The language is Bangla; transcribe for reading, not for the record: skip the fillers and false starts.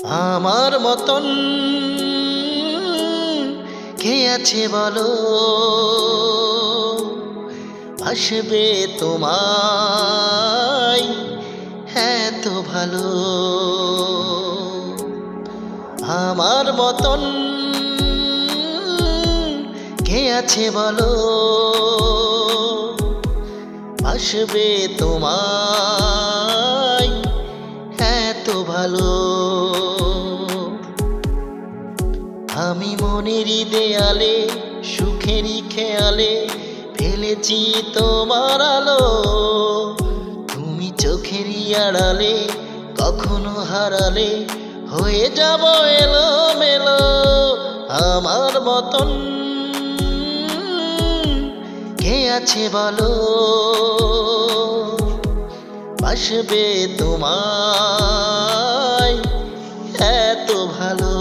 আমার মতন কে আছে বলো, আসবে তোমায় এত ভালো। আমার মতন কে আছে বলো, আসবে তোমায় এত ভালো। আমি মনেরই দেয়ালে সুখেরই খেয়ালে ফেলেছি তোমার আলো। তুমি চোখেরই আড়ালে কখনো হারালে হয়ে যাব এলোমেলো। আমার মতন কে আছে বলো, বাসবে তোমায় এত ভালো।